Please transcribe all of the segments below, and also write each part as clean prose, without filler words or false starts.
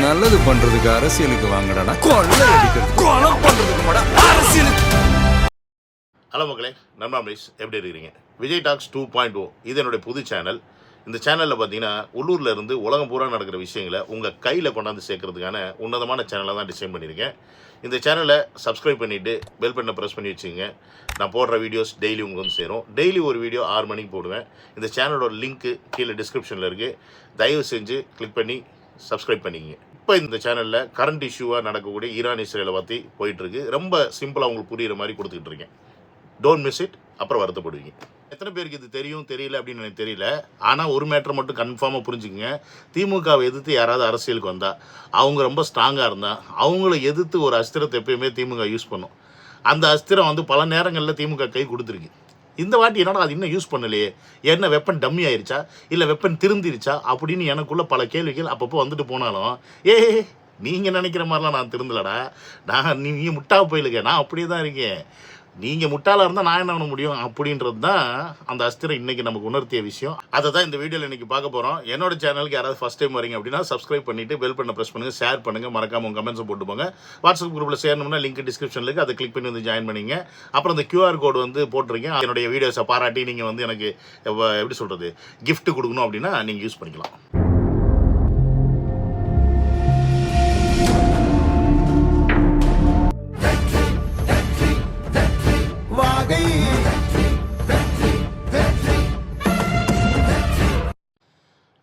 நல்லது பண்றதுக்கு அரசியலுக்கு வாங்கடா, கொள்ளை அடிக்கிறது கொலை பண்றதுக்கு அரசியலுக்கு. ஹலோ மக்களே, நம்ம அமரீஷ் எப்படி இருக்கிறீங்க? விஜய் டாக்ஸ் 2.0 இது என்னுடைய புது சேனல். இந்த சேனலில் பார்த்தீங்கன்னா உள்ளூரில் இருந்து உலகம் பூரா நடக்கிற விஷயங்களை உங்கள் கையில் கொண்டாந்து சேர்க்கறதுக்கான உன்னதமான சேனலை தான் டிசைன் பண்ணியிருக்கேன். இந்த சேனலை சப்ஸ்கிரைப் பண்ணிவிட்டு பெல் பட்டனை ப்ரெஸ் பண்ணி வச்சுங்க. நான் போடுற வீடியோஸ் டெய்லி உங்களுக்கு வந்து சேரும். டெய்லி ஒரு வீடியோ 6 மணிக்கு போடுவேன். இந்த சேனலோட லிங்க்கு கீழே டிஸ்கிரிப்ஷனில் இருக்குது. தயவு செஞ்சு கிளிக் பண்ணி சப்ஸ்கிரைப் பண்ணிக்கங்க. இப்போ இந்த சேனலில் கரண்ட் இஷ்யூவாக நடக்கக்கூடிய ஈரான் இஸ்ரேலை பற்றி போயிட்டுருக்கு. ரொம்ப சிம்பிளாக உங்களுக்கு புரிகிற மாதிரி கொடுத்துக்கிட்டு இருக்கேன். Don't miss it. அப்புறம் வருத்தப்படுவீங்க. எத்தனை பேருக்கு இது தெரியும் தெரியல அப்படின்னு எனக்கு தெரியல. ஆனால் ஒரு மேட்டர் மட்டும் கன்ஃபார்மாக புரிஞ்சுக்குங்க. திமுகவை எதிர்த்து யாராவது அரசியலுக்கு வந்தால், அவங்க ரொம்ப ஸ்ட்ராங்காக இருந்தால், அவங்கள எதிர்த்து ஒரு அஸ்திரத்தை எப்பயுமே திமுக யூஸ் பண்ணும். அந்த அஸ்திரம் வந்து பல நேரங்களில் திமுக கை கொடுத்துருக்கு. இந்த வாட்டி என்னடா அது இன்னும் யூஸ் பண்ணலையே, என்ன வெப்பன் டம்மி ஆயிடுச்சா இல்லை வெப்பன் திருந்திருச்சா அப்படின்னு எனக்குள்ள பல கேள்விகள் அப்பப்போ வந்துட்டு போனாலும், நீங்கள் நினைக்கிற மாதிரிலாம் நான் திருந்தலடா, நீங்கள் முட்டா போயிலுங்க, நான் அப்படியே தான் இருக்கேன். நீங்கள் முட்டாளாக இருந்தால் நான் என்ன பண்ண முடியும் அப்படின்றது தான் அந்த அஸ்திரம் இன்றைக்கி நமக்கு உணர்த்திய விஷயம். அதை தான் இந்த வீடியோவில் இன்றைக்கி பார்க்க போகிறோம். என்னோட சேனலுக்கு யாராவது ஃபஸ்ட் டைம் வரீங்க அப்படின்னா சப்ஸ்கிரைப் பண்ணிவிட்டு பெல் பட்டனை ப்ரெஸ் பண்ணுங்கள், ஷேர் பண்ணுங்கள், மறக்காமல் உங்கள் கமெண்ட்ஸை போட்டு போங்க. வாட்ஸ்அப் குரூப்பில் சேரணும்னா லிங்க் டிஸ்கிரிப்ஷனில் இருக்குது, அதை கிளிக் பண்ணி வந்து ஜாயின் பண்ணிங்க. அப்புறம் இந்த QR கோடு வந்து போட்டிருக்கேன். என்னுடைய வீடியோஸை பாராட்டி நீங்கள் வந்து எனக்கு எப்படி சொல்கிறது கிஃப்ட் கொடுக்கணும் அப்படின்னா நீங்கள் யூஸ் பண்ணிக்கலாம்.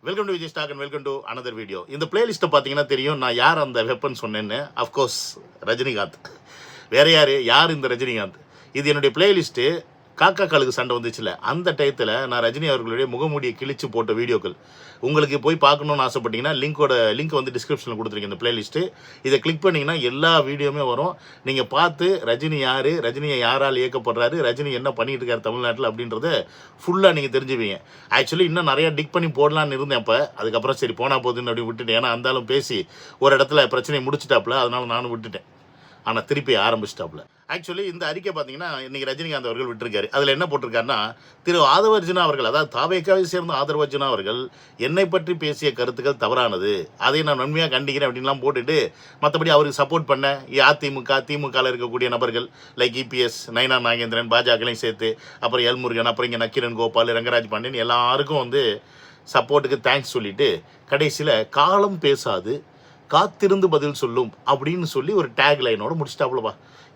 Welcome to Vijay stock and welcome to another video. இந்த பிளேலிஸ்ட்டை பார்த்தீங்கன்னா தெரியும் நான் யார் அந்த வெப்பன் சொன்னேன்னு. அஃப்கோர்ஸ் ரஜினிகாந்த். வேற யார் இந்த ரஜினிகாந்த்? இது என்னுடைய பிளேலிஸ்ட்டு. காக்கா காலுக்கு சண்டை வந்துச்சுல, அந்த டயத்தில் நான் ரஜினி அவர்களுடைய முகமூடியை கிழிச்சு போட்ட வீடியோக்கள் உங்களுக்கு போய் பார்க்கணுன்னு ஆசைப்பட்டீங்கன்னா லிங்க் வந்து டிஸ்கிரிப்ஷனில் கொடுத்துருக்கேன். இந்த பிளேலிஸ்ட்டு இதை கிளிக் பண்ணிங்கன்னா எல்லா வீடியோவுமே வரும். நீங்கள் பார்த்து ரஜினி யார், ரஜினியை யாரால் இயக்கப்படுறாரு, ரஜினி என்ன பண்ணிட்டு இருக்காரு தமிழ்நாட்டில் அப்படின்றத ஃபுல்லாக நீங்கள் தெரிஞ்சுப்பீங்க. ஆக்சுவலி இன்னும் நிறையா டிக் பண்ணி போடலான்னு இருந்தேன். அப்போ அதுக்கப்புறம் சரி போனால் போகுதுன்னு அப்படி விட்டுட்டேன். ஏன்னா அந்தாலும் பேசி ஒரு இடத்துல பிரச்சனையை முடிச்சிட்டாப்புல, அதனால நானும் விட்டுட்டேன். ஆனால் திருப்பி ஆரம்பிச்சிட்டாப்புல. ஆக்சுவலி இந்த அறிக்கை பார்த்தீங்கன்னா இன்றைக்கி ரஜினிகாந்த் அவர்கள் விட்டுருக்காரு. அதில் என்ன போட்டிருக்காருன்னா, திரு ஆதவர்ஜுனா அவர்கள், அதாவது தாவேக்காவை சேர்ந்த ஆதவர்ஜுனா அவர்கள் என்னை பற்றி பேசிய கருத்துக்கள் தவறானது, அதை நான் நன்மையாக கண்டிக்கிறேன் அப்படின்லாம் போட்டுட்டு, மற்றபடி அவருக்கு சப்போர்ட் பண்ண திமுகவில் இருக்கக்கூடிய நபர்கள் லைக் EPS, நயனா நாகேந்திரன், பாஜகலையும் சேர்த்து, அப்புறம் எல்முருகன், அப்புறம் இங்கே நக்கீரன் கோபால், ரங்கராஜ் பாண்டியன் எல்லாருக்கும் வந்து சப்போர்ட்டுக்கு தேங்க்ஸ் சொல்லிவிட்டு கடைசியில் காலம் பேசாது காத்திருந்து பதில் சொல்லும் அப்படின்னு சொல்லி ஒரு டேக் லைனோட முடிச்சிட்டாப்புலப்பா.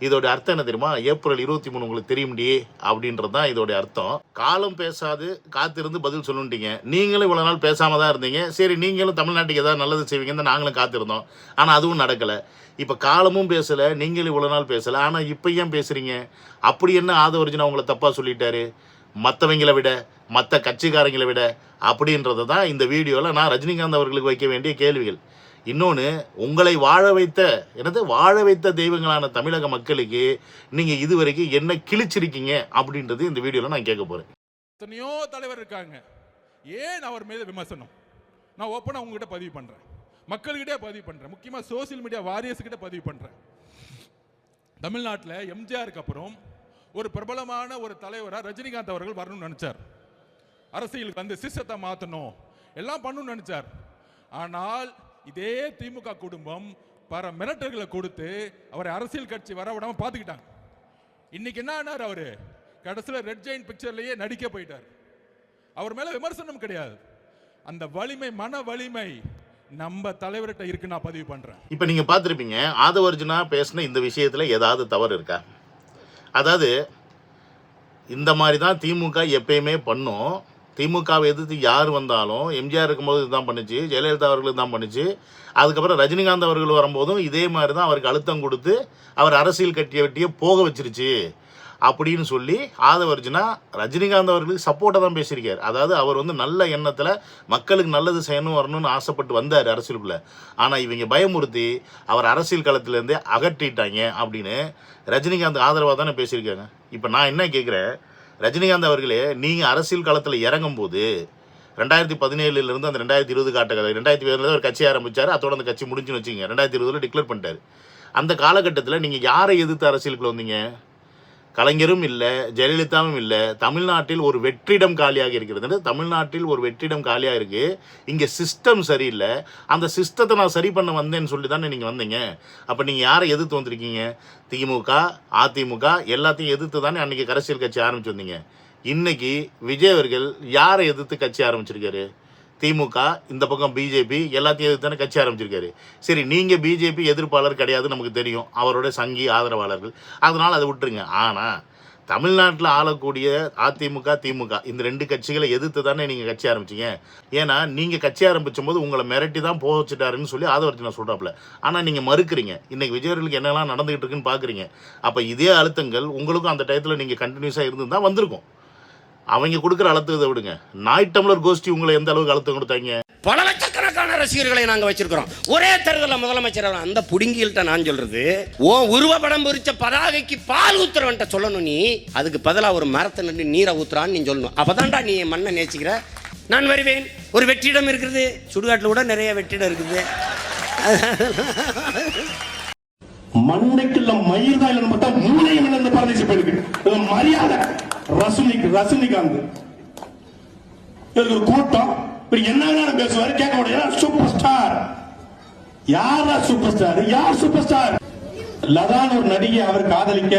இதோட அர்த்தம் என்ன தெரியுமா? ஏப்ரல் 23 உங்களுக்கு தெரியும்டியே அப்படின்றது தான் இதோடைய அர்த்தம். காலம் பேசாது காத்திருந்து பதில் சொல்லுன்ட்டீங்க. நீங்களும் இவ்வளோ நாள் பேசாமல் தான் இருந்தீங்க. சரி, நீங்களும் தமிழ்நாட்டுக்கு ஏதாவது நல்லது செய்வீங்கன்னு நாங்களும் காத்திருந்தோம். ஆனால் அதுவும் நடக்கலை. இப்போ காலமும் பேசலை, நீங்களும் இவ்வளோ நாள் பேசலை. ஆனால் இப்போ ஏன் பேசுகிறீங்க? அப்படி என்ன ஆதவர்ஜுனா அவங்கள தப்பாக சொல்லிட்டாரு மற்றவங்களை விட, மற்ற கட்சிக்காரங்களை விட அப்படின்றது தான் இந்த வீடியோவில் நான் ரஜினிகாந்த் அவர்களுக்கு வைக்க வேண்டிய கேள்விகள். இன்னொன்று, உங்களை வாழ வைத்த தெய்வங்களான தமிழக மக்களுக்கு நீங்கள் இதுவரைக்கும் என்ன கிழிச்சிருக்கீங்க அப்படின்றது இந்த வீடியோவில் நான் கேட்க போகிறேன். எத்தனையோ தலைவர் இருக்காங்க, ஏன் அவர் மீது விமர்சனம்? நான் ஓப்பனாக உங்ககிட்ட பதிவு பண்ணுறேன், மக்கள்கிட்டே பதிவு பண்ணுறேன், முக்கியமாக சோசியல் மீடியா வாரியர்ஸ்கிட்ட பதிவு பண்ணுறேன். தமிழ்நாட்டில் எம்ஜிஆருக்கு அப்புறம் ஒரு பிரபலமான ஒரு தலைவராக ரஜினிகாந்த் அவர்கள் வரணும்னு நினச்சார். அரசியலுக்கு வந்து சிஸ்டத்தை மாற்றணும், எல்லாம் பண்ணணும்னு நினச்சார். ஆனால் இதே திமுக குடும்பம் பல மிரட்டல்களை கொடுத்து அவரை அரசியல் கட்சி வர விடாம பார்த்துக்கிட்டாங்க. இன்னைக்கு என்ன ஆனார்? அவரு கடைசியில் ரெட் ஜெயின் பிக்சர்லயே நடிக்க போயிட்டார். அவர் மேல விமர்சனம் கிடையாது, அந்த வலிமை, மன வலிமை நம்ம தலைவர்கிட்ட இருக்கு. நான் பதிவு பண்றேன். இப்போ நீங்க பார்த்துருப்பீங்க, ஆதவர்ஜுனா பேசின இந்த விஷயத்துல ஏதாவது தவறு இருக்கா? அதாவது இந்த மாதிரி தான் திமுக எப்பயுமே பண்ணும். திமுகவை எதிர்த்து யார் வந்தாலும், எம்ஜிஆர் இருக்கும்போது இதுதான் பண்ணுச்சு, ஜெயலலிதா அவர்களுக்கு தான் பண்ணுச்சு. அதுக்கப்புறம் ரஜினிகாந்த் அவர்கள் வரும்போதும் இதே மாதிரி தான் அவருக்கு அழுத்தம் கொடுத்து அவர் அரசியல் வெட்டியே போக வச்சிருச்சு அப்படின்னு சொல்லி ஆதவர்ஜுனா ரஜினிகாந்த் அவர்களுக்கு சப்போர்ட்டாக தான் பேசியிருக்கார். அதாவது அவர் வந்து நல்ல எண்ணத்தில் மக்களுக்கு நல்லது செய்யணும் வரணும்னு ஆசைப்பட்டு வந்தார் அரசியலுக்குள்ளே. ஆனால் இவங்க பயமுறுத்தி அவர் அரசியல் களத்திலேருந்தே அகற்றிட்டாங்க அப்படின்னு ரஜினிகாந்த் ஆதரவாக தானே பேசியிருக்காங்க. இப்போ நான் என்ன கேட்குறேன், ரஜினிகாந்த் அவர்களே, நீங்கள் அரசியல் காலத்தில் இறங்கும் போது 2017 அந்த 2020 காட்ட கதை. 2020 ஒரு கட்சி ஆரம்பித்தார், அதோட அந்த கட்சி முடிஞ்சுன்னு வச்சுங்க. 2020 டிக்ளேர் பண்ணிட்டார். அந்த காலகட்டத்தில் நீங்கள் யாரை எதிர்த்து அரசியலுக்குள்ள வந்தீங்க? கலைஞரும் இல்லை, ஜெயலலிதாவும் இல்லை. தமிழ்நாட்டில் ஒரு வெற்றிடம் காலியாக இருக்கிறது. தமிழ்நாட்டில் ஒரு வெற்றிடம் காலியாக இருக்குது. இங்கே சிஸ்டம் சரியில்லை. அந்த சிஸ்டத்தை நான் சரி பண்ண வந்தேன்னு சொல்லி தானே நீங்கள் வந்தீங்க. அப்போ நீங்கள் யாரை எதிர்த்து வந்திருக்கீங்க? திமுக, அதிமுக எல்லாத்தையும் எதிர்த்து தானே அன்றைக்கி அரசியல் கட்சி ஆரம்பிச்சு வந்தீங்க. இன்னைக்கு விஜய் அவர்கள் யாரை எதிர்த்து கட்சி ஆரம்பிச்சிருக்காரு? திமுக, இந்த பக்கம் பிஜேபி எல்லாத்தையும் எதிர்த்து தானே கட்சி ஆரம்பிச்சிருக்காரு. சரி, நீங்கள் பிஜேபி எதிர்ப்பாளர் கிடையாது, நமக்கு தெரியும், அவரோட சங்கி ஆதரவாளர்கள், அதனால் அதை விட்டுருங்க. ஆனால் தமிழ்நாட்டில் ஆளக்கூடிய அதிமுக, திமுக இந்த 2 கட்சிகளை எதிர்த்து தானே நீங்கள் கட்சி ஆரம்பிச்சிங்க. ஏன்னா நீங்கள் கட்சி ஆரம்பிச்சும் போது உங்களை மிரட்டி தான் போக வச்சுட்டாருன்னு சொல்லி ஆதவர்த்தி நான் சொல்கிறாப்புல. ஆனால் நீங்கள் மறுக்கிறீங்க. இன்றைக்கி விஜயவர்களுக்கு என்னெல்லாம் நடந்துகிட்டு இருக்குன்னு பார்க்குறீங்க. அப்போ இதே அழுத்தங்கள் உங்களுக்கும் அந்த டயத்தில் நீங்கள் கண்டினியூஸாக இருந்து தான் வந்திருக்கும். அவங்க கொடுக்குற அழுத்தத்தை விடுங்க. நாய் டம்ளர் கோஷ்டி உங்களை எந்த அளவுக்கு அழுத்தம் கொடுத்தாங்க? பல லட்சக்கணக்கான ரசிகர்களை நாங்க வச்சிருக்கிறோம். ஒரே தேர்தலில் முதலமைச்சர் அந்த புடுங்கில்ட்ட நான் சொல்றது, ஓ உருவப்படம் பொறிச்ச பதாகைக்கு பால் ஊத்துறவன்ட்ட சொல்லணும். நீ அதுக்கு பதிலா ஒரு மரத்தை நட்டு நீரை ஊத்துறான்னு நீ சொல்லணும். அப்பதான்டா நீ மண்ணை நேசிக்கிற. நான் வருவேன். ஒரு வெற்றிடம் இருக்குது, சுடுகாட்டில் கூட நிறைய வெற்றிடம் இருக்குது. மண்டைக்குள்ள மயிர் தான் இல்லைன்னு பார்த்தா மூளையும் இழந்து பரதேசி போயிருக்கு. மரியாதை ரஜினிகாந்த் ஒரு கூட்டம் என்ன பேசுவாரு கேட்க முடியாது. Super star. யாரா சூப்பர் ஸ்டார்? யார் சூப்பர் ஸ்டார்? லதான் ஒரு நடிகை அவர் காதலிக்க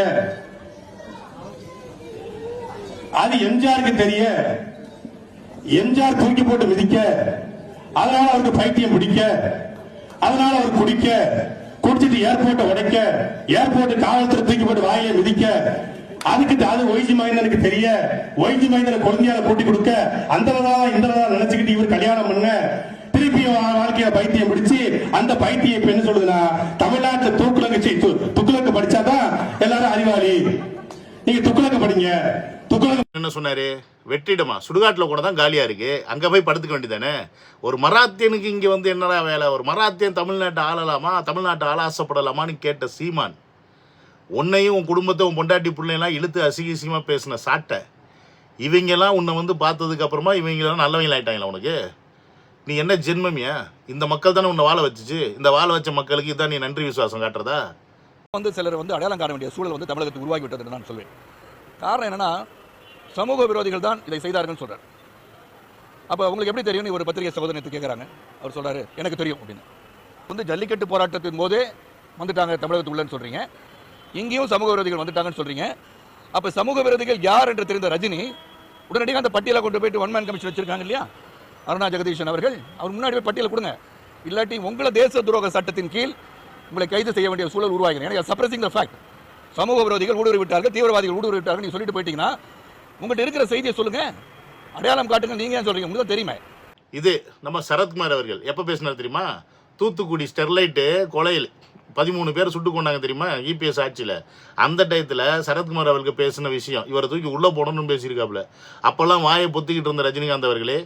அது எம்ஜிஆருக்கு தெரிய, எம்ஜிஆர் தூக்கி போட்டு மிதிக்க, அதனால அவருக்கு பைத்தியம் பிடிக்க, அதனால அவர் குடிச்சிட்டு ஏர்போர்ட்டை உடைக்க, ஏர்போர்ட் காவல்துறை தூக்கி போட்டு வாயில மிதிக்க, அதுக்கு அது ஒய்ஜி மைந்தனுக்கு தெரிய, ஒய்ஜி மைந்தனை குழந்தையால கூட்டி கொடுக்க, இந்த நினைச்சுக்கிட்டு இவர் கல்யாணம் பண்ண, திருப்பி வாழ்க்கையில பைத்தியம் பிடிச்சு அந்த பைத்தியம் இப்ப என்ன சொல்லுதுன்னா, தமிழ்நாட்டில் துக்குலக்கு படிச்சாதான் எல்லாரும் அறிவாளி. நீங்க துக்குலக்கு படிங்க. துக்குலக்கு என்ன சொன்னாரு? வெற்றிடமா? சுடுகாட்டில் கூட தான் காலியா இருக்கு, அங்க போய் படுத்துக்க வேண்டியதானே. ஒரு மராத்தியனுக்கு இங்க வந்து என்னடா வேலை? ஒரு மராத்தியன் தமிழ்நாட்டை ஆளலாமா, தமிழ்நாட்டை ஆள ஆசைப்படலாமான்னு கேட்ட சீமான், உன்னையும் உன் குடும்பத்தை உன் பொண்டாட்டி பிள்ளைலாம் இழுத்து அசிங்கமாக பேசின சாட்டை இவங்கெல்லாம் உன்னை வந்து பார்த்ததுக்கு அப்புறமா இவங்கெல்லாம் நல்லவங்களாயிட்டாங்களா உனக்கு? நீ என்ன ஜென்மமியா? இந்த மக்கள் தானே உன்னை வாழ வச்சுச்சு. இந்த வாழ வச்ச மக்களுக்கு இதான் நீ நன்றி விசுவாசம் காட்டுறதா? சிலர் அடையாளம் காண வேண்டிய சூழல் தமிழகத்துக்கு உருவாகி விட்டது என்று நான் சொல்வேன். காரணம் என்னன்னா, சமூக விரோதிகள் தான் இதை செய்தார்கள் சொல்றாரு. அப்போ உங்களுக்கு எப்படி தெரியும்? ஒரு பத்திரிகை சகோதரத்தை கேட்குறாங்க. அவர் சொல்றாரு, எனக்கு தெரியும் அப்படின்னு. ஜல்லிக்கட்டு போராட்டத்தின் போதே வந்துட்டாங்க தமிழகத்துக்குள்ளன்னு சொல்றீங்க, இங்கேயும் சமூக விரோதிகள் வந்துட்டாங்கன்னு சொல்றீங்க. அப்ப சமூக விரோதிகள் யார் என்று தெரிந்த ரஜினி உடனடியாக அந்த பட்டியலை கொண்டு போயிட்டு ஒன் மேன் கமிஷன் வச்சிருக்காங்க இல்லையா, அருணா ஜெகதீஷன் அவர்கள். அவர் முன்னாடி போய் பட்டியலை கொடுங்க, இல்லாட்டி உங்களை தேச துரோக சட்டத்தின் கீழ் உங்களை கைது செய்ய வேண்டிய சூழல் உருவாகிறேன். எனக்கு சப்ரஸிங் த ஃபேக்ட். சமூக விரோதிகள் ஊடுருவி விட்டார்கள், தீவிரவாதிகள் ஊடுருவி விட்டார்கள் நீ சொல்லிட்டு போயிட்டீங்கன்னா உங்கள்கிட்ட இருக்கிற செய்தியை சொல்லுங்க, அடையாளம் காட்டுங்க. நீங்க ஏன் சொல்றீங்க? உங்களுக்கு தெரியுமே. இது நம்ம சரத்குமார் அவர்கள் எப்ப பேசினார் தெரியுமா? தூத்துக்குடி ஸ்டெர்லைட்டு கொலையில் 13 பேர் சுட்டு கொண்டாங்க தெரியுமா, இபிஎஸ் ஆட்சியில். அந்த டயத்தில் சரத்குமார் அவர்களுக்கு பேசின விஷயம், இவரை தூக்கி உள்ளே போடணும்னு பேசியிருக்காப்புல. அப்போல்லாம் வாயை பொத்திக்கிட்டு இருந்த ரஜினிகாந்த் அவர்களே,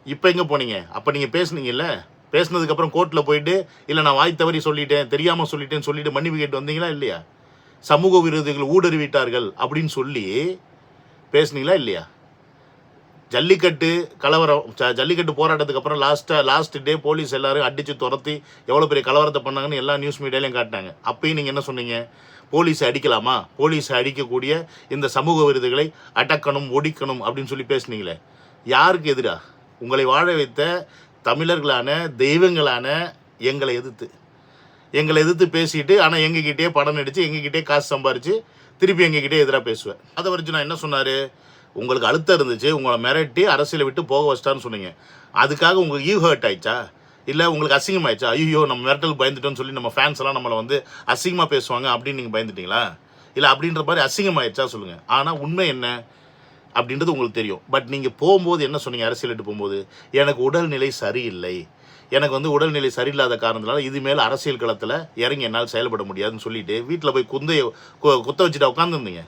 இப்போ எங்கே போனீங்க? அப்போ நீங்கள் பேசுனீங்கல்ல, பேசினதுக்கப்புறம் கோர்ட்டில் போயிட்டு இல்லை நான் வாய் தவறி சொல்லிட்டேன், தெரியாமல் சொல்லிட்டேன்னு சொல்லிட்டு மன்னிப்பு கேட்டு வந்தீங்களா இல்லையா? சமூக விரோதிகள் ஊடுருவிட்டார்கள் அப்படின்னு சொல்லி பேசுனீங்களா இல்லையா? ஜல்லிக்கட்டு கலவரம், ஜல்லிக்கட்டு போராட்டத்துக்கு அப்புறம் லாஸ்ட் டே போலீஸ் எல்லாரும் அடித்து துரத்தி எவ்வளோ பெரிய கலவரத்தை பண்ணாங்கன்னு எல்லா நியூஸ் மீடியாலையும் காட்டினாங்க. அப்பயும் நீங்கள் என்ன சொன்னீங்க? போலீஸை அடிக்கலாமா, போலீஸை அடிக்கக்கூடிய இந்த சமூக விரோதிகளை அடக்கணும், ஒடிக்கணும் அப்படின்னு சொல்லி பேசுனீங்களே. யாருக்கு எதிரா? உங்களை வாழ வைத்த தமிழர்களான தெய்வங்களான எங்களை எதிர்த்து பேசிட்டு, ஆனால் எங்ககிட்டே படம் நடித்து எங்ககிட்டே காசு சம்பாரித்து திருப்பி எங்ககிட்டே எதிராக பேசுவேன். அதை வரைச்சு நான் என்ன சொன்னார்? உங்களுக்கு அழுத்தம் இருந்துச்சு, உங்களை மிரட்டி அரசியலை விட்டு போக வச்சிட்டான்னு சொன்னீங்க. அதுக்காக உங்களுக்கு ஈவ் ஹர்ட் ஆயிடுச்சா? இல்லை உங்களுக்கு அசிங்கம் ஆயிடுச்சா? ஐயோ நம்ம மிரட்டலுக்கு பயந்துட்டோன்னு சொல்லி நம்ம ஃபேன்ஸ் எல்லாம் நம்மளை வந்து அசிங்கமாக பேசுவாங்க அப்படின்னு நீங்கள் பயந்துட்டீங்களா? இல்லை அப்படின்ற மாதிரி அசிங்கம் ஆயிடுச்சா சொல்லுங்கள். ஆனால் உண்மை என்ன அப்படின்றது உங்களுக்கு தெரியும். பட் நீங்கள் போகும்போது என்ன சொன்னீங்க? அரசியல் விட்டு போகும்போது, எனக்கு உடல்நிலை சரியில்லை, எனக்கு வந்து உடல்நிலை சரியில்லாத காரணத்தினால இது மேலே அரசியல் களத்தில் இறங்கி என்னால் செயல்பட முடியாதுன்னு சொல்லிட்டு வீட்டில் போய் குத்த வச்சுட்டு உட்காந்துருந்தீங்க.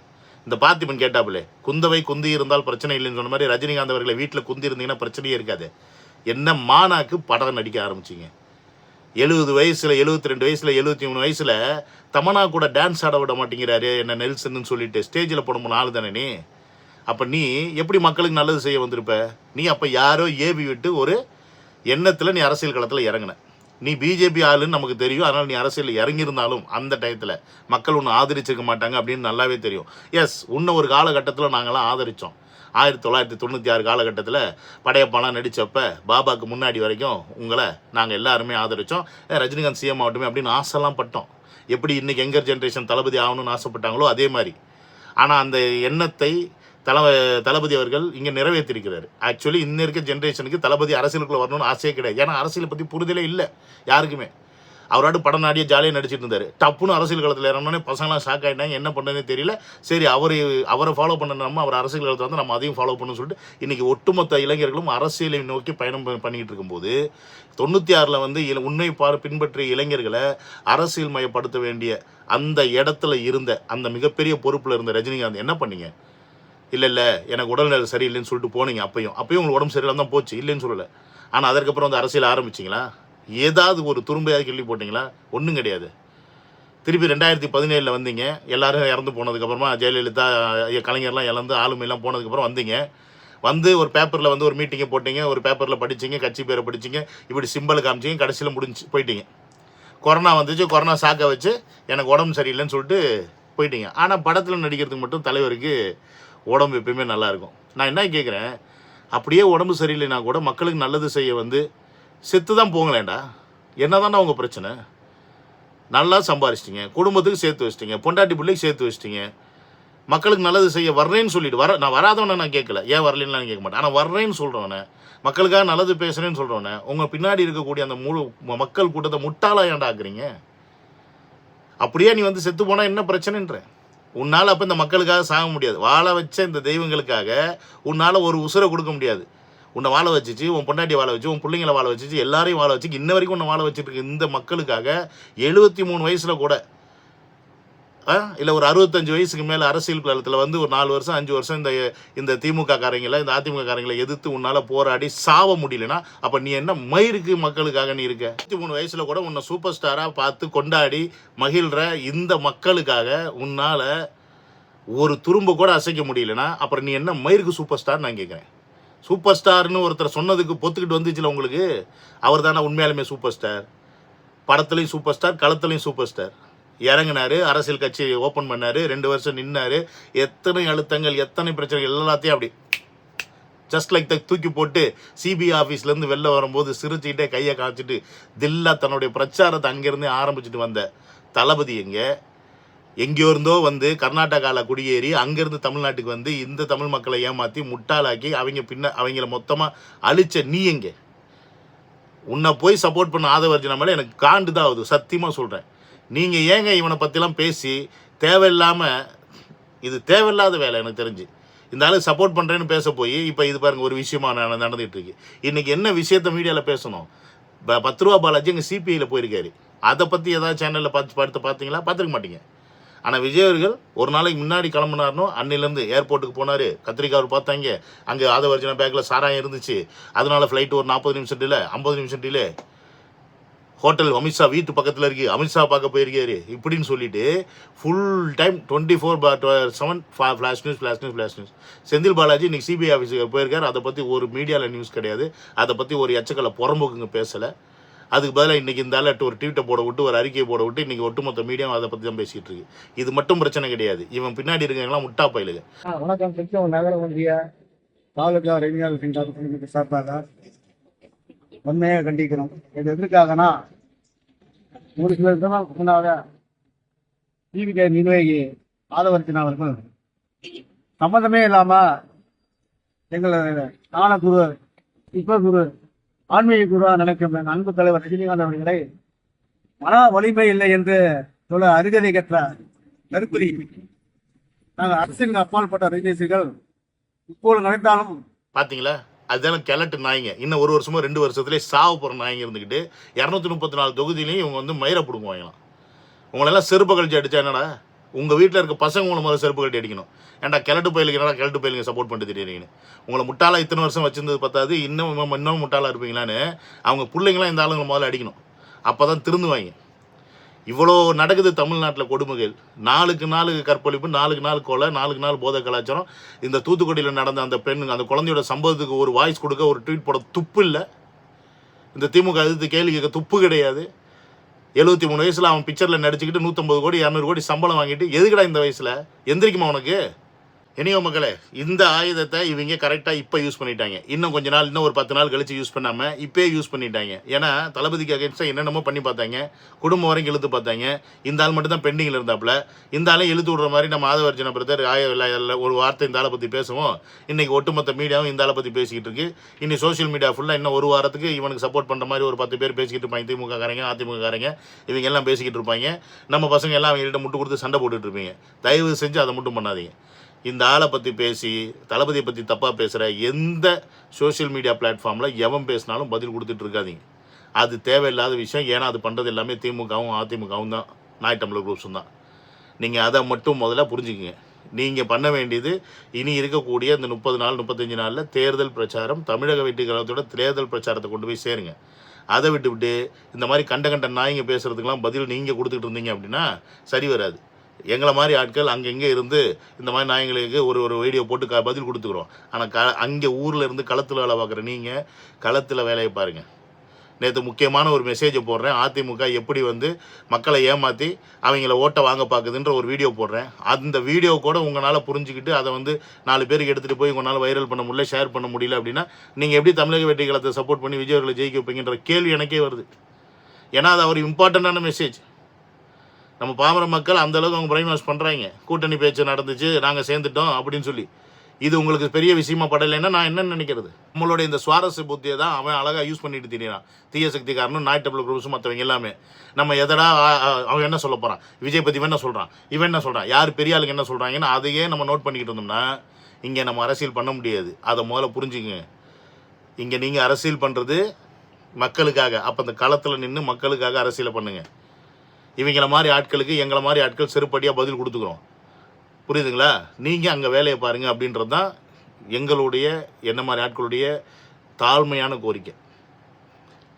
இந்த பார்த்திபன் கேட்டாப்புலே, குந்தவை குந்தி இருந்தால் பிரச்சனை இல்லைன்னு சொன்ன மாதிரி ரஜினிகாந்த் அவர்களை வீட்டில் குந்தி இருந்தீங்கன்னா பிரச்சனையே இருக்காது. என்ன மானாக்கு படம் நடிக்க ஆரம்பிச்சிங்க. 70 வயசில், 72 வயசில், 73 வயசில் தமனா கூட டான்ஸ் ஆட விட மாட்டேங்கிறாரு என்ன நெல்சன்னு சொல்லிட்டு ஸ்டேஜில் போட ஆளு தானே நீ? அப்போ நீ எப்படி மக்களுக்கு நல்லது செய்ய வந்திருப்ப? நீ அப்போ யாரோ ஏவி விட்டு ஒரு எண்ணத்தில் நீ அரசியல் களத்தில் இறங்கின. நீ பிஜேபி ஆளுன்னு நமக்கு தெரியும், அதனால் நீ அரசியலில் இறங்கியிருந்தாலும் அந்த டயத்தில் மக்கள் ஒன்று ஆதரிச்சிருக்க மாட்டாங்க அப்படின்னு நல்லாவே தெரியும். எஸ், உன்ன ஒரு காலகட்டத்தில் நாங்களாம் ஆதரித்தோம். 1996 காலகட்டத்தில் படையப்பாலாம் நடித்தப்ப பாபாவுக்கு முன்னாடி வரைக்கும் உங்களை நாங்கள் எல்லாருமே ஆதரித்தோம். ரஜினிகாந்த் சிஎம் ஆகட்டுமே அப்படின்னு ஆசைலாம் பட்டோம். எப்படி இன்றைக்கி யங்கர் ஜென்ரேஷன் தளபதி ஆகணும்னு ஆசைப்பட்டாங்களோ அதே மாதிரி. ஆனால் அந்த எண்ணத்தை தளபதி அவர்கள் இங்கே நிறைவேற்றிருக்கிறார். ஆக்சுவலி இன்னும் இருக்க ஜென்ரேஷனுக்கு தளபதி அரசியலுக்குள்ளே வரணும்னு ஆசையே கிடையாது. ஏன்னா அரசியலை பற்றி புரிதலே இல்லை யாருக்குமே. அவரோட படம் நாடியே ஜாலியாக நடிச்சிட்டு இருந்தார். டப்புன்னு அரசியல் காலத்தில் இறங்கினோடனே பசங்களாம் ஷாக் ஆகிட்டாங்க, என்ன பண்ணுறதுனே தெரியல. சரி, அவரை ஃபாலோ பண்ண நம்ம அவர் அரசியல் காலத்தில் வந்து நம்ம அதையும் ஃபாலோ பண்ணணும்னு சொல்லிட்டு இன்றைக்கி ஒட்டுமொத்த இளைஞர்களும் அரசியலை நோக்கி பயணம் பண்ணிக்கிட்டு இருக்கும்போது 96 வந்து உண்மை பின்பற்றிய இளைஞர்களை அரசியல் மயப்படுத்த வேண்டிய அந்த இடத்துல இருந்த அந்த மிகப்பெரிய பொறுப்பில் இருந்த ரஜினிகாந்த் என்ன பண்ணீங்க? இல்லை எனக்கு உடல்நிலை சரியில்லைன்னு சொல்லிட்டு போனீங்க. அப்பயும் உங்களுக்கு உடம்பு சரியில்லாம தான் போச்சு, இல்லைன்னு சொல்லலை. ஆனால் அதுக்கப்புறம் வந்து அரசியல் ஆரம்பிச்சிங்களா? ஏதாவது ஒரு துரும்பையாவது கிள்ளி போட்டிங்களா? ஒன்றும் கிடையாது. திருப்பி 2017 வந்தீங்க. எல்லாரும் இறந்து போனதுக்கப்புறமா ஜெயலலிதா கலைஞர்லாம் இழந்து ஆளுமையெல்லாம் போனதுக்கப்புறம் வந்தீங்க. வந்து ஒரு பேப்பரில் வந்து ஒரு மீட்டிங்கை போட்டிங்க, ஒரு பேப்பரில் படிச்சிங்க, கட்சி பேரை படிச்சிங்க, இப்படி சிம்பிள் காமிச்சிங்க, கடைசியில் முடிஞ்சு போயிட்டீங்க. கொரோனா வந்துச்சு, கொரோனா சாக்க வச்சு எனக்கு உடம்பு சரியில்லைன்னு சொல்லிட்டு போயிட்டீங்க. ஆனால் படத்தில் நடிக்கிறதுக்கு மட்டும் தலைவருக்கு உடம்பு எப்பயுமே நல்லாயிருக்கும். நான் என்ன கேட்குறேன், அப்படியே உடம்பு சரியில்லைனா கூட மக்களுக்கு நல்லது செய்ய வந்து செத்து தான் போங்களேண்டா. என்ன தானே உங்கள் பிரச்சனை? நல்லா சம்பாரிச்சிட்டிங்க, குடும்பத்துக்கு சேர்த்து வச்சிட்டிங்க, பொண்டாட்டி பிள்ளைக்கு சேர்த்து வச்சிட்டிங்க, மக்களுக்கு நல்லது செய்ய வர்றேன்னு சொல்லிட்டு நான் வராதவனை நான் கேட்கல, ஏன் வரலன்னு நான் கேட்க மாட்டேன். ஆனால் வர்றேன்னு சொல்கிறவனே, மக்களுக்காக நல்லது பேசுகிறேன்னு சொல்கிறவனே, உங்கள் பின்னாடி இருக்கக்கூடிய அந்த முழு மக்கள் கூட்டத்தை முட்டாளாக ஏன்டா ஆக்குறீங்க? அப்படியே நீ வந்து செத்து போனால் என்ன பிரச்சனைன்ற? உன்னால் அப்போ இந்த மக்களுக்காக சாக முடியாது. வாழ வச்ச இந்த தெய்வங்களுக்காக உன்னால் ஒரு உசுரை கொடுக்க முடியாது. உன்னை வாழ வச்சிச்சு, உன் பொண்டாட்டி வாழ வச்சு, உன் பிள்ளைங்களை வாழ வச்சிச்சு, எல்லாரையும் வாழ வச்சு இன்ன வரைக்கும் உன்னை வாழ வச்சுட்டு இருக்கு இந்த மக்களுக்காக 73 வயசில் கூட இல்லை ஒரு 65 வயசுக்கு மேலே அரசியல் காலத்தில் வந்து ஒரு 4 வருஷம் 5 வருஷம் இந்த திமுக காரங்களை, இந்த அதிமுக காரங்களை எதிர்த்து உன்னால் போராடி சாவ முடியலன்னா அப்போ நீ என்ன மயிருக்கு மக்களுக்காக நீ இருக்க? 63 வயசில் கூட உன்னை சூப்பர் ஸ்டாராக பார்த்து கொண்டாடி மகிழ்கிற இந்த மக்களுக்காக உன்னால் ஒரு துரும்ப கூட அசைக்க முடியலன்னா அப்புறம் நீ என்ன மயிருக்கு சூப்பர் ஸ்டார் நான் கேட்குறேன். சூப்பர் ஸ்டார்னு ஒருத்தர் சொன்னதுக்கு பொத்துக்கிட்டு வந்துச்சுல உங்களுக்கு, அவர் தானே உண்மையாலுமே சூப்பர் ஸ்டார். படத்துலையும் சூப்பர் ஸ்டார், களத்துலையும் சூப்பர் ஸ்டார். இறங்கினார், அரசியல் கட்சி ஓப்பன் பண்ணார், 2 வருஷம் நின்னார், எத்தனை அழுத்தங்கள் எத்தனை பிரச்சனைகள் எல்லாத்தையும் அப்படி ஜஸ்ட் லைக் தூக்கி போட்டு சிபிஐ ஆஃபீஸ்லேருந்து வெளில வரும்போது சிரிச்சுக்கிட்டே கையை காய்ச்சிட்டு தில்லா தன்னுடைய பிரச்சாரத்தை அங்கேருந்து ஆரம்பிச்சுட்டு வந்த தளபதி எங்கேயோ இருந்தோ வந்து கர்நாடகாவில் குடியேறி அங்கேருந்து தமிழ்நாட்டுக்கு வந்து இந்த தமிழ் மக்களை ஏமாற்றி முட்டாளாக்கி அவங்கள மொத்தமாக அழிச்ச நீ எங்கே? உன்னை போய் சப்போர்ட் பண்ண ஆதவர்ஜினா மேலே எனக்கு காண்டு தான் ஆகுது, சத்தியமாக சொல்கிறேன். நீங்கள் ஏங்க இவனை பற்றிலாம் பேசி தேவையில்லாமல், இது தேவையில்லாத வேலை எனக்கு தெரிஞ்சு. இந்த ஆளுக்கு சப்போர்ட் பண்ணுறேன்னு பேச போய் இப்போ இது பாருங்கள் ஒரு விஷயமா நடந்துகிட்டு இருக்கு. இன்றைக்கி என்ன விஷயத்த மீடியாவில் பேசணும்? 10 ரூபா பாலாஜி எங்கள் சிபிஐயில் போயிருக்காரு. அதை பற்றி ஏதாவது சேனலில் பார்த்தீங்களா? பார்த்துருக்க மாட்டீங்க. ஆனால் விஜய் அவர்கள் ஒரு நாளைக்கு முன்னாடி கிளம்புனார்னோ அன்னிலேருந்து ஏர்போர்ட்டுக்கு போனார், கத்திரிக்காய் பார்த்தாங்க, அங்கே ஆதவர்ஜினா பேக்கில் சாராயம் இருந்துச்சு, அதனால ஃப்ளைட்டு ஒரு 40 நிமிஷம் டிலே, 50 நிமிஷம் டிலே, ஹோட்டல் அமித்ஷா வீட்டு பக்கத்தில் இருக்குது, அமித்ஷா பார்க்க போயிருக்காரு, இப்படின்னு சொல்லிட்டு full time 24/7 flash news. Senthil Balaji இன்றைக்கி சிபிஐ ஆஃபீஸுக்கு போயிருக்காரு. அதை பற்றி ஒரு மீடியாவில் நியூஸ் கிடையாது, அதை பற்றி ஒரு எச்சக்கலை புறம்போக்குங்க பேசலை. அதுக்கு பதிலாக இன்றைக்கி இந்த ஆள் ஒரு ட்வீட்டை போட விட்டு ஒரு அறிக்கையை போட விட்டு இன்றைக்கி ஒட்டுமொத்த மீடியாவும் அதை பற்றி தான் பேசிகிட்டு இருக்கு. இது மட்டும் பிரச்சனை கிடையாது, இவன் பின்னாடி இருக்கவங்களாம் முட்டா பயிலுங்க. வணக்கம். திருச்செங்கோடு நகர ஒன்றிய தாலுகா ரஜினிகாந்த் சார்பாக உண்மையாக கண்டிக்கிறோம். இது எதற்காகனா, ஒரு சில தினம் முன்னாக டிவிகே நிர்வாகி ஆதவர்ஜினா அவர்கள் சம்மந்தமே இல்லாமல் எங்களது ஞானகுரு விஸ்வகுரு ஆன்மீக குருவாக நினைக்கும் அன்பு தலைவர் ரஜினிகாந்த் அவர்களை மன வலிமை இல்லை என்று சொல்ல அருகதை கற்ற கருத்துரி நாங்கள் அரசியலுக்கு அப்பாற்பட்ட ரஜினிகள் இப்போது நினைத்தாலும் பார்த்தீங்களா, அதுதான் கிழட்டு நாய்ங்க. இன்னும் 1 வருஷமோ 2 வருஷத்துலேயே சாவு போகிற நாய்ங்க இருந்துக்கிட்டு 234 தொகுதியிலையும் இவங்க வந்து மயிரை பிடுங்குவாங்களாம். உங்களெல்லாம் செருப்பு கழிச்சு அடிச்சா என்னடா? உங்கள் வீட்டில் இருக்க பசங்க உங்களை முதல்ல செருப்பு கட்டி அடிக்கணும். ஏன்டா கிழட்டு பயிலுக்கு என்னடா கிழட்டு பயிலுங்க சப்போர்ட் பண்ணிட்டு தெரியுறீங்கன்னு. உங்களை முட்டாளாக இத்தனை வருஷம் வச்சிருந்தது பார்த்தாது, இன்னும் முட்டாளாக இருப்பீங்களான்னு அவங்க பிள்ளைங்களாம் இந்த ஆளுங்களை முதல்ல அடிக்கணும். அப்போ தான் திருந்துவாங்க. இவ்வளோ நடக்குது தமிழ்நாட்டில் கொடுமைகள். 4க்கு 4 கற்பழிப்பு, 4க்கு 4 கொலை, 4க்கு 4 போதை கலாச்சாரம். இந்த தூத்துக்குடியில் நடந்த அந்த பெண் அந்த குழந்தையோட சம்பவத்துக்கு ஒரு வாய்ஸ் கொடுக்க ஒரு ட்வீட் போட துப்பு இல்லை. இந்த திமுக எதிர்த்து கேள்வி கேட்க துப்பு கிடையாது. 73 வயசில் அவன் பிக்சரில் நடிச்சுக்கிட்டு 150 கோடி 200 கோடி சம்பளம் வாங்கிட்டு எதுக்குடா இந்த வயசில் எந்திரிக்குமா உனக்கு? இனியோ மக்களே, இந்த ஆயுதத்தை இவங்க கரெக்டாக இப்போ யூஸ் பண்ணிட்டாங்க. இன்னும் கொஞ்ச நாள், இன்னும் ஒரு 10 நாள் கழிச்சு யூஸ் பண்ணாமல் இப்போயே யூஸ் பண்ணிட்டாங்க. ஏன்னா தளபதிக்கு அகேன்ஸ்டாக என்னென்னமோ பண்ணி பார்த்தாங்க, குடும்பம் வரைக்கும் இழுத்து பார்த்தாங்க. இந்த ஆள் மட்டும் தான் பெண்டிங்கில் இருந்தாப்புல. இந்த ஆளையும் இழுத்து விடுற மாதிரி நம்ம ஆதவர்ஜன பிரதர் ஒரு வார்த்தை இந்த ஆளை பற்றி பேசுவோம். இன்றைக்கி ஒட்டுமொத்த மீடியாவும் இந்த ஆளை பற்றி பேசிக்கிட்டு இருக்கு. இன்னி சோஷியல் மீடியா ஃபுல்லாக இன்னும் ஒரு வாரத்துக்கு இவனுக்கு சப்போர்ட் பண்ணுற மாதிரி ஒரு 10 பேர் பேசிக்கிட்டு இருப்பாங்க. திமுக காரங்க, அதிமுக காரங்க, இவங்க எல்லாம் பேசிக்கிட்டு இருப்பாங்க. நம்ம பசங்க எல்லாம் அவங்கள்ட்ட முட்டு கொடுத்து சண்டை போட்டுட்டு இருப்பீங்க. தயவு செஞ்சு அதை மட்டும் பண்ணாதீங்க. இந்த ஆளை பற்றி பேசி தளபதியை பற்றி தப்பாக பேசுகிற எந்த சோஷியல் மீடியா பிளாட்ஃபார்மில் எவன் பேசினாலும் பதில் கொடுத்துட்டு இருக்காதீங்க. அது தேவையில்லாத விஷயம். ஏன்னா அது பண்ணுறது எல்லாமே திமுகவும் அதிமுகவும் தான், நாய் டம்ளர் குரூப்ஸும் தான். நீங்கள் அதை மட்டும் முதல்ல புரிஞ்சுக்குங்க. நீங்கள் பண்ண வேண்டியது இனி இருக்கக்கூடிய இந்த 30 நாள் 35 நாளில் தேர்தல் பிரச்சாரம், தமிழக வெற்றி கழகத்தோட தேர்தல் பிரச்சாரத்தை கொண்டு போய் சேருங்க. அதை விட்டுவிட்டு இந்த மாதிரி கண்ட நாய்ங்க பேசுகிறதுக்கெலாம் பதில் நீங்கள் கொடுத்துட்டு இருந்தீங்க அப்படின்னா சரி வராது. எங்களை மாதிரி ஆட்கள் அங்கங்கே இருந்து இந்த மாதிரி நாயங்களுக்கு ஒரு வீடியோ போட்டு பதில் கொடுத்துக்குறோம். ஆனால் அங்கே ஊரில் இருந்து களத்தில் வேலை பார்க்குற நீங்கள் களத்தில் வேலையை பாருங்கள். நேற்று முக்கியமான ஒரு மெசேஜை போடுறேன். அதிமுக எப்படி மக்களை ஏமாற்றி அவங்கள ஓட்டை வாங்க பார்க்குதுன்ற ஒரு வீடியோ போடுறேன். அந்த வீடியோ கூட உங்களால் புரிஞ்சுக்கிட்டு அதை 4 பேருக்கு எடுத்துகிட்டு போய் உங்களால் வைரல் பண்ண முடியல, ஷேர் பண்ண முடியல அப்படின்னா நீங்கள் எப்படி தமிழக வெற்றி கழகத்தை சப்போர்ட் பண்ணி விஜய் அவர்களை ஜெயிக்க வைப்பீங்கன்ற கேள்வி எனக்கே வருது. ஏன்னா அது ஒரு இம்பார்ட்டண்ட்டான மெசேஜ். நம்ம பாமர மக்கள் அந்தளவுக்கு அவங்க பிரைன் வாஷ் பண்ணுறாங்க. கூட்டணி பேச்சு நடந்துச்சு, நாங்கள் சேர்ந்துட்டோம் அப்படின்னு சொல்லி. இது உங்களுக்கு பெரிய விஷயமா படலைன்னா நான் என்ன நினைக்கிறது? நம்மளோட இந்த சுவாரஸ்ய புத்தியை தான் அவன் அழகாக யூஸ் பண்ணிட்டு திரியான். தீய சக்திக்காரனும் நாய் டபுள் குரூப்ஸும் மற்றவங்க எல்லாமே. நம்ம எதடா அவன் என்ன சொல்ல போகிறான், விஜய் பற்றி என்ன சொல்கிறான், இவன் என்ன சொல்கிறான், யார் பெரிய ஆளுங்க என்ன சொல்கிறாங்கன்னு அதையே நம்ம நோட் பண்ணிக்கிட்டு இருந்தோம்னா இங்கே நம்ம அரசியல் பண்ண முடியாது. அதை முதல்ல புரிஞ்சுங்க. இங்கே நீங்கள் அரசியல் பண்ணுறது மக்களுக்காக. அப்போ அந்த களத்தில் நின்று மக்களுக்காக அரசியலை பண்ணுங்கள். இவங்கள மாதிரி ஆட்களுக்கு எங்களை மாதிரி ஆட்கள் செருப்படியாக பதில் கொடுத்துக்கிறோம். புரியுதுங்களா? நீங்கள் அங்கே வேலையை பாருங்கள் அப்படின்றது தான் எங்களுடைய என்ன மாதிரி ஆட்களுடைய தாழ்மையான கோரிக்கை.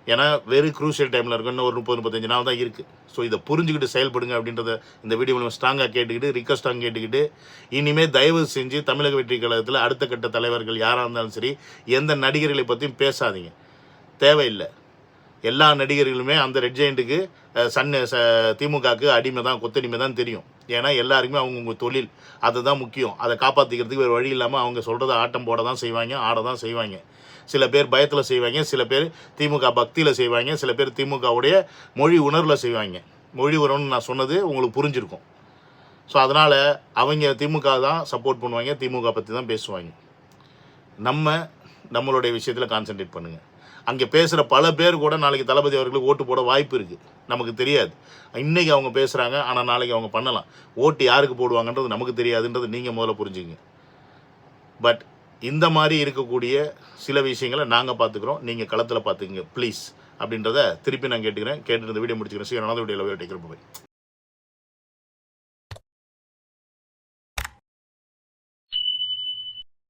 ஏன்னா வெரி க்ரூஷியல் டைமில் இருக்கு. இன்னும் ஒரு 30-35 நாள் தான் இருக்குது. ஸோ இதை புரிஞ்சுக்கிட்டு செயல்படுங்க அப்படின்றத இந்த வீடியோ மூலம் ஸ்ட்ராங்காக கேட்டுக்கிட்டு, ரிக்வஸ்டாக கேட்டுக்கிட்டு, இனிமேல் தயவு செஞ்சு தமிழக வெற்றி கழகத்தில் அடுத்த கட்ட தலைவர்கள் யாராக இருந்தாலும் சரி எந்த நடிகர்களை பற்றியும் பேசாதீங்க. தேவையில்லை. எல்லா நடிகர்களுமே அந்த ரெட் ஜெயண்ட்டுக்கு திமுகவுக்கு அடிமை தான், கொத்தடிமை தான் தெரியும். ஏன்னா எல்லாருக்குமே அவங்கவுங்க தொழில் அதுதான் முக்கியம். அதை காப்பாற்றிக்கிறதுக்கு வேறு வழி இல்லாமல் அவங்க சொல்கிறத ஆட்டம் போட தான் செய்வாங்க, ஆட தான் செய்வாங்க. சில பேர் பயத்தில் செய்வாங்க, சில பேர் திமுக பக்தியில் செய்வாங்க, சில பேர் திமுகவுடைய மொழி உணர்வில் செய்வாங்க. மொழி உணர்வுன்னு நான் சொன்னது உங்களுக்கு புரிஞ்சிருக்கும். ஸோ அதனால் அவங்க திமுக தான் சப்போர்ட் பண்ணுவாங்க, திமுக பற்றி தான் பேசுவாங்க. நம்மளுடைய விஷயத்தில் கான்சென்ட்ரேட் பண்ணுங்கள். அங்கே பேசுகிற பல பேர் கூட நாளைக்கு தளபதி அவர்களுக்கு ஓட்டு போட வாய்ப்பு இருக்குது. நமக்கு தெரியாது. இன்றைக்கி அவங்க பேசுகிறாங்க, ஆனால் நாளைக்கு அவங்க பண்ணலாம். ஓட்டு யாருக்கு போடுவாங்கன்றது நமக்கு தெரியாதுன்றது நீங்கள் முதல்ல புரிஞ்சுங்க. பட் இந்த மாதிரி இருக்கக்கூடிய சில விஷயங்களை நாங்கள் பார்த்துக்குறோம், நீங்கள் களத்தில் பார்த்துக்குங்க ப்ளீஸ் அப்படின்றத திருப்பி நான் கேட்டுக்கிறேன். கேட்டுட்டு இந்த வீடியோ முடிச்சுக்கிறேன். சரி, வீடியோவில் டேக் போய்